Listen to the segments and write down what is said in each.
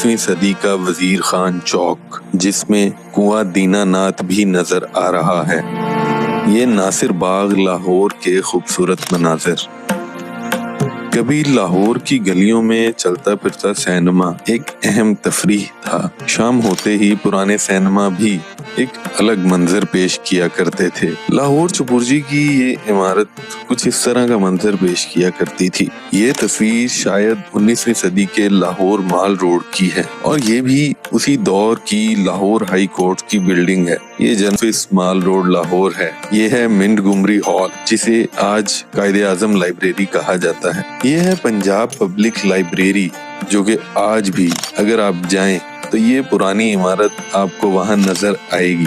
19वीं सदी का वजीर खान चौक, जिसमें कुआं दीनानाथ भी नजर आ रहा है। ये नासिर बाग लाहौर के खूबसूरत मनाजिर। कभी लाहौर की गलियों में चलता फिरता सिनेमा एक अहम तफरीह था। शाम होते ही पुराने सिनेमा भी एक अलग मंजर पेश किया करते थे। लाहौर चुपुरजी की ये इमारत कुछ इस तरह का मंजर पेश किया करती थी। ये तस्वीर शायद 19वीं सदी के लाहौर माल रोड की है और ये भी उसी दौर की लाहौर हाई कोर्ट की बिल्डिंग है। ये जनफिस माल रोड लाहौर है। ये है मिंटगुमरी हॉल, जिसे आज कायदे आजम लाइब्रेरी कहा जाता है। ये है पंजाब पब्लिक लाइब्रेरी, जो कि आज भी अगर आप जाएं तो ये पुरानी इमारत आपको वहां नजर आएगी।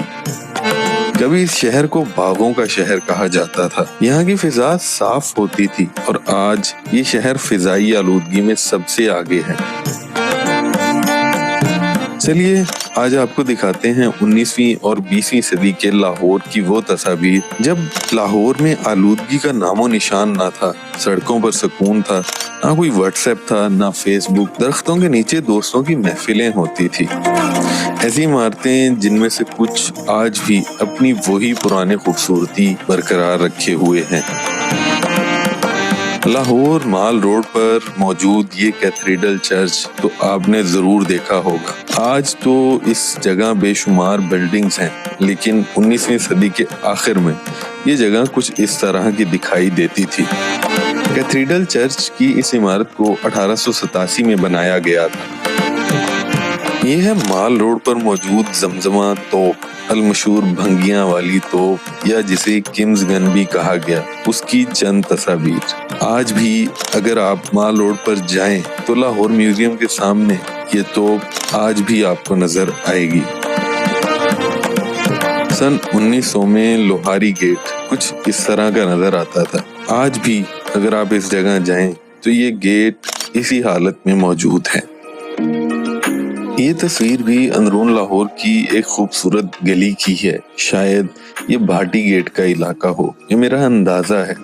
कभी इस शहर को बागों का शहर कहा जाता था। यहाँ की फिजा साफ होती थी और आज ये शहर फिजाई आलूदगी में सबसे आगे है। चलिए आज आपको दिखाते हैं 19वीं और 20वीं सदी के लाहौर की वो तस्वीर जब लाहौर में आलूदगी का नामो निशान ना था, सड़कों पर सुकून था, ना कोई व्हाट्सएप था, ना फेसबुक। दरख्तों के नीचे दोस्तों की महफिलें होती थी। ऐसी इमारतें जिनमें से कुछ आज भी अपनी वही पुरानी खूबसूरती बरकरार रखे हुए हैं। लाहौर माल रोड पर मौजूद ये कैथेड्रल चर्च तो आपने जरूर देखा होगा। आज तो इस जगह बेशुमार बिल्डिंग्स हैं, लेकिन 19वीं सदी के आखिर में ये जगह कुछ इस तरह की दिखाई देती थी। कैथेड्रल चर्च की इस इमारत को 1887 में बनाया गया था। ये है माल रोड पर मौजूद जमजमा तोप, अलमशहूर भंगियां वाली तोप, या जिसे किम्स गन भी कहा गया, उसकी चंद तस्वीर। आज भी अगर आप माल रोड पर जाएं तो लाहौर म्यूजियम के सामने ये तोप आज भी आपको नजर आएगी। सन 1900 में लोहारी गेट कुछ इस तरह का नजर आता था। आज भी अगर आप इस जगह जाएं तो ये गेट इसी हालत में मौजूद है। ये तस्वीर भी अंदरून लाहौर की एक खूबसूरत गली की है। शायद ये भाटी गेट का इलाका हो, ये मेरा अंदाजा है।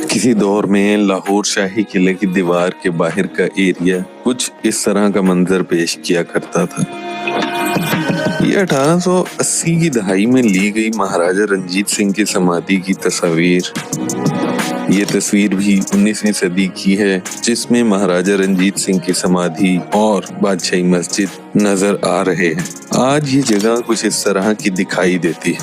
किसी दौर में लाहौर शाही किले की दीवार के बाहर का एरिया कुछ इस तरह का मंजर पेश किया करता था। ये 1880 की दहाई में ली गई महाराजा रंजीत सिंह की समाधि की तस्वीर। ये तस्वीर भी 19वीं सदी की है, जिसमें महाराजा रंजीत सिंह की समाधि और बादशाही मस्जिद नजर आ रहे हैं। आज ये जगह कुछ इस तरह की दिखाई देती है।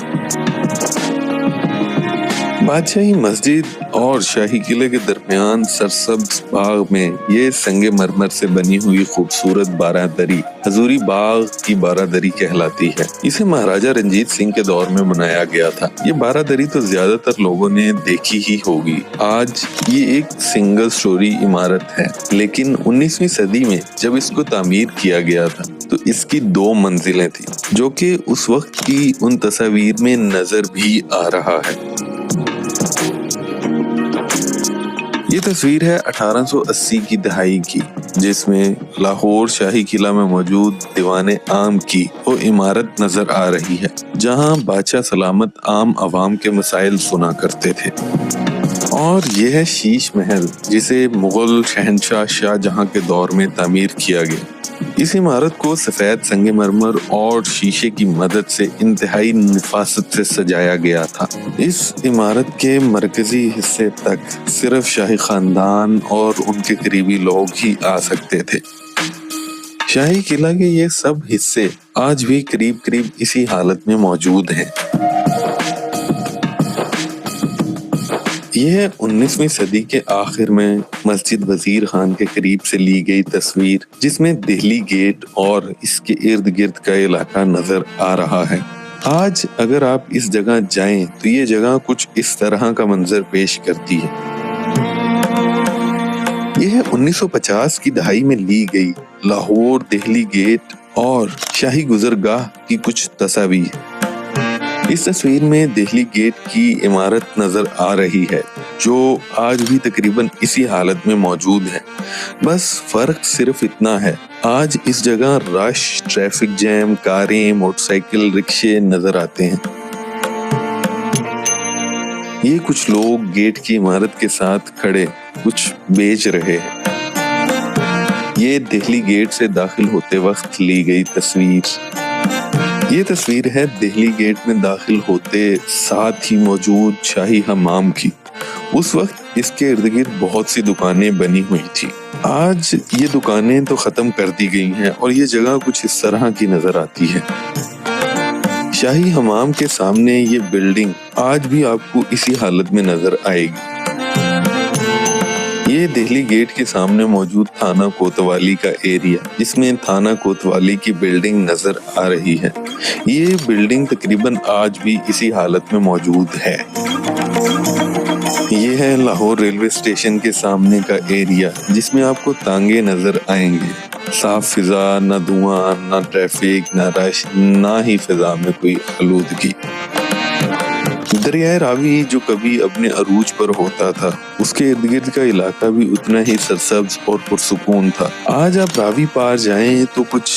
बादशाही मस्जिद और शाही किले के दरमियान सरसब्ज बाग में ये संगे मरमर से बनी हुई खूबसूरत बारादरी हजूरी बाग की बारादरी कहलाती है। इसे महाराजा रंजीत सिंह के दौर में बनाया गया था। ये बारादरी तो ज्यादातर लोगों ने देखी ही होगी। आज ये एक सिंगल स्टोरी इमारत है, लेकिन 19वीं सदी में जब इसको तामीर किया गया था तो इसकी 2 मंजिलें थी, जो कि उस वक्त की उन तस्वीर में नजर भी आ रहा है। ये तस्वीर है 1880 की दहाई की, जिसमें लाहौर शाही किला में मौजूद दीवाने आम की वो इमारत नजर आ रही है, जहां बादशाह सलामत आम अवाम के मसाइल सुना करते थे। और ये है शीश महल, जिसे मुगल शहनशाह शाहजहां के दौर में तामीर किया गया। इस इमारत को सफेद संगमरमर और शीशे की मदद से इंतहाई नफासत से सजाया गया था। इस इमारत के मरकजी हिस्से तक सिर्फ शाही खानदान और उनके करीबी लोग ही आ सकते थे। शाही किला के ये सब हिस्से आज भी करीब करीब इसी हालत में मौजूद हैं। यह 19वीं सदी के आखिर में मस्जिद वजीर खान के करीब से ली गई तस्वीर, जिसमें दिल्ली गेट और इसके इर्द गिर्द का इलाका नजर आ रहा है। आज अगर आप इस जगह जाएं तो ये जगह कुछ इस तरह का मंजर पेश करती है। यह 1950 की दहाई में ली गई लाहौर दिल्ली गेट और शाही गुजरगाह की कुछ तस्वीर। इस तस्वीर में दिल्ली गेट की इमारत नजर आ रही है, जो आज भी तकरीबन इसी हालत में मौजूद है। बस फर्क सिर्फ इतना है, आज इस जगह रश, ट्रैफिक जैम, कारें, मोटरसाइकिल, रिक्शे नजर आते हैं। ये कुछ लोग गेट की इमारत के साथ खड़े कुछ बेच रहे हैं। یہ دہلی گیٹ سے داخل ہوتے وقت لی گئی تصویر. یہ تصویر ہے دہلی گیٹ میں داخل ہوتے ساتھ ہی موجود شاہی حمام کی. اس وقت اس کے ارد گرد بہت سی دکانیں بنی ہوئی تھی. آج یہ دکانیں تو ختم کر دی گئی ہیں اور یہ جگہ کچھ اس طرح کی نظر آتی ہے. شاہی حمام کے سامنے یہ بلڈنگ آج بھی آپ کو اسی حالت میں نظر آئے گی. یہ دہلی گیٹ کے سامنے موجود تھانہ کوتوالی کا ایریا جس میں تھانہ کوتوالی کی بلڈنگ نظر آ رہی ہے. یہ بلڈنگ تقریباً آج بھی اسی حالت میں موجود ہے. یہ ہے لاہور ریلوے اسٹیشن کے سامنے کا ایریا جس میں آپ کو تانگے نظر آئیں گے. صاف فضا، نہ دھواں، نہ ٹریفک، نہ رش، نہ ہی فضا میں کوئی آلودگی. دریائے راوی جو کبھی اپنے عروج پر ہوتا تھا اس کے ارد گرد کا علاقہ بھی اتنا ہی سرسبز اور پرسکون تھا. آج آپ راوی پار جائیں تو کچھ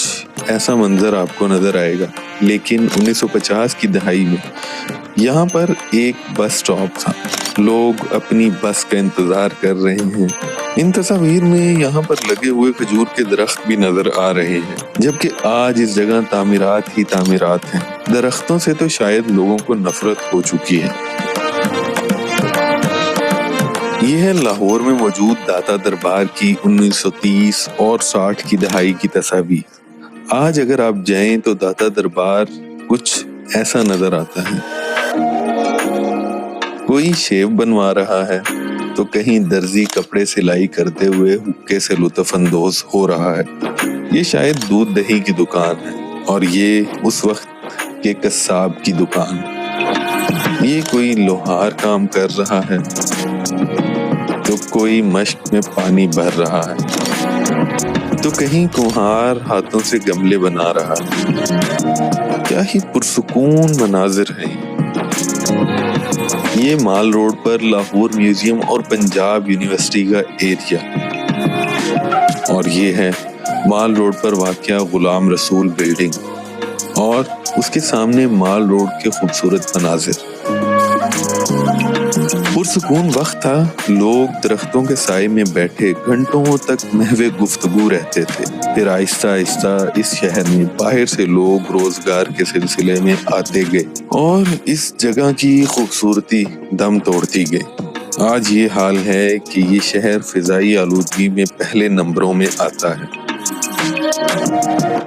ایسا منظر آپ کو نظر آئے گا. لیکن 1950 کی دہائی میں یہاں پر ایک بس سٹاپ تھا. لوگ اپنی بس کا انتظار کر رہے ہیں. ان تصاویر میں یہاں پر لگے ہوئے کھجور کے درخت بھی نظر آ رہے ہیں جبکہ آج اس جگہ تعمیرات ہی تعمیرات ہیں. درختوں سے تو شاید لوگوں کو نفرت ہو چکی ہے. یہ ہے لاہور میں موجود داتا دربار کی 1930 اور 60 کی دہائی کی تصاویر. آج اگر آپ جائیں تو داتا دربار کچھ ایسا نظر آتا ہے. کوئی شیو بنوا رہا ہے تو کہیں درزی کپڑے سلائی کرتے ہوئے حقے سے لطف اندوز ہو رہا ہے. یہ شاید دودھ دہی کی دکان ہے اور یہ اس وقت کے قصاب کی دکان. یہ کوئی لوہار کام کر رہا ہے تو کوئی مشق میں پانی بھر رہا ہے تو کہیں کمہار ہاتھوں سے گملے بنا رہا ہے. کیا ہی پرسکون مناظر ہیں. یہ مال روڈ پر لاہور میوزیم اور پنجاب یونیورسٹی کا ایریا اور یہ ہے مال روڈ پر واقع غلام رسول بلڈنگ اور اس کے سامنے مال روڈ کے خوبصورت مناظر. پرسکون وقت تھا. لوگ درختوں کے سائے میں بیٹھے گھنٹوں تک محو گفتگو رہتے تھے. پھر آہستہ آہستہ اس شہر میں باہر سے لوگ روزگار کے سلسلے میں آتے گئے اور اس جگہ کی خوبصورتی دم توڑتی گئی. آج یہ حال ہے کہ یہ شہر فضائی آلودگی میں پہلے نمبروں میں آتا ہے.